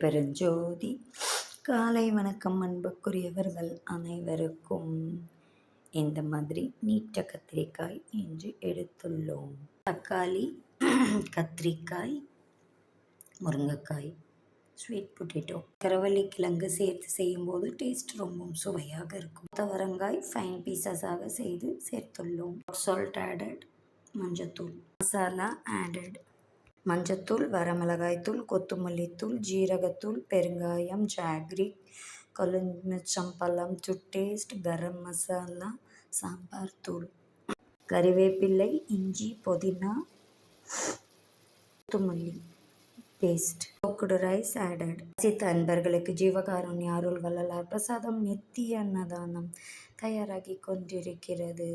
அருட்பெருஞ்சோதி காலை வணக்கம். அன்புக்குரியவர்கள் அனைவருக்கும் இந்த மாதிரி நீட்ட கத்திரிக்காய் இன்று எடுத்துள்ளோம். தக்காளி, கத்திரிக்காய், முருங்கைக்காய், ஸ்வீட் பொட்டேட்டோ, கரவள்ளி கிழங்கு சேர்த்து செய்யும்போது டேஸ்ட் ரொம்பவும் சுவையாக இருக்கும். துவரங்காய் ஃபைன் பீசஸாக செய்து சேர்த்துள்ளோம். சால்ட் ஆடட், மஞ்சத்தூள், மசாலா ஆடட், மஞ்சத்தூள், வரமிளகாய்த்தூள், கொத்தமல்லித்தூள், ஜீரகத்தூள், பெருங்காயம், jaggery, கொழுமிச்சம்பழம் to taste, garam masala, sambar தூள், கறிவேப்பிலை, இஞ்சி, புதினா, கொத்தமல்லி பேஸ்ட், குக்குடு ரைஸ் ஆடட். ரசித்த அன்பர்களுக்கு ஜீவகாருண்ய அருள் வள்ளலார் பிரசாதம் நித்திய அன்னதானம் தயாராகி கொண்டிருக்கிறது.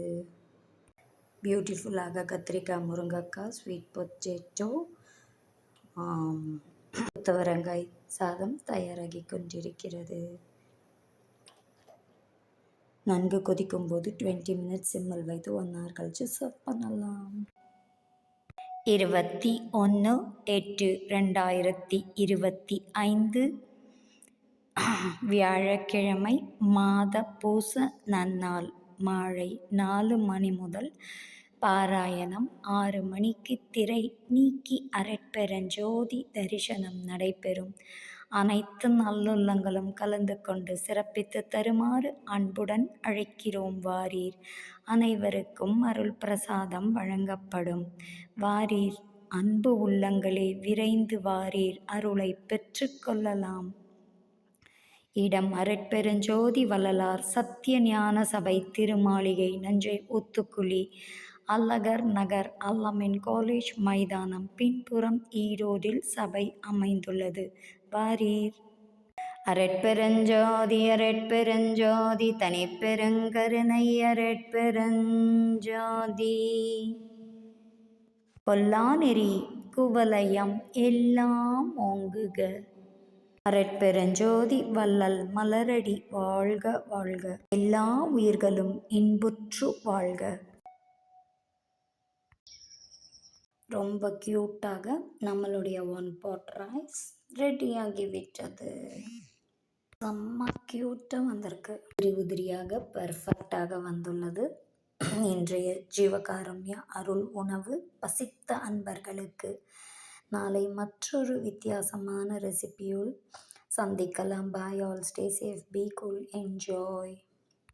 பியூட்டிஃபுல்லாக கத்திரிக்காய், முருங்கைக்காய், ஸ்வீட் பொட்டேட்டோ, துவரங்காய் சாதம் தயாராகி கொண்டிருக்கிறது. நன்கு கொதிக்கும் போது 20 minutes சிம்மில் வைத்து 1 hour கழிச்சு சர்வ் பண்ணலாம். 21/8/2025 வியாழக்கிழமை, மாத பூச நன்னாள். மாலை 4 மணி முதல் பாராயணம், 6 மணிக்கு திரை நீக்கி அருட்பெருஞ்சோதி தரிசனம் நடைபெறும். அனைத்து நல்லுள்ளங்களும் கலந்து கொண்டு சிறப்பித்து தருமாறு அன்புடன் அழைக்கிறோம். வாரீர். அனைவருக்கும் அருள் பிரசாதம் வழங்கப்படும். வாரீர். அன்பு உள்ளங்களே, விரைந்து வாரீர், அருளை பெற்று கொள்ளலாம். இடம் அருட்பெருஞ்சோதி வள்ளலார் சத்திய ஞான சபை திருமாளிகை, நஞ்சை ஊத்துக்குளி, அல்லகர் நகர், அல்லமின் காலேஜ் மைதானம் பின்புறம், ஈரோடில் சபை அமைந்துள்ளது. வாரீர். அருட்பெருஞ்சோதி அருட்பெருஞ்சோதி தனிப்பெருங்கருணை அருட்பெருஞ்சோதி. கொல்லாநெறி குவலயம் எல்லாம் ஓங்குக. அருட்பெருஞ்சோதி வள்ளல் மலரடி வாழ்க வாழ்க. எல்லா உயிர்களும் இன்புற்று வாழ்க. ரொம்ப க்யூட்டாக நம்மளுடைய 1 pot ரைஸ் ரெடியாகிவிட்டது. செம்ம க்யூட்டாக வந்திருக்கு. உதிரியாக பர்ஃபெக்டாக வந்துள்ளது. இன்றைய ஜீவகாருண்ய அருள் உணவு பசித்த அன்பர்களுக்கு. நாளை மற்றொரு வித்தியாசமான ரெசிபியுள் சந்திக்கலாம். Bye. All stay safe, be cool, enjoy.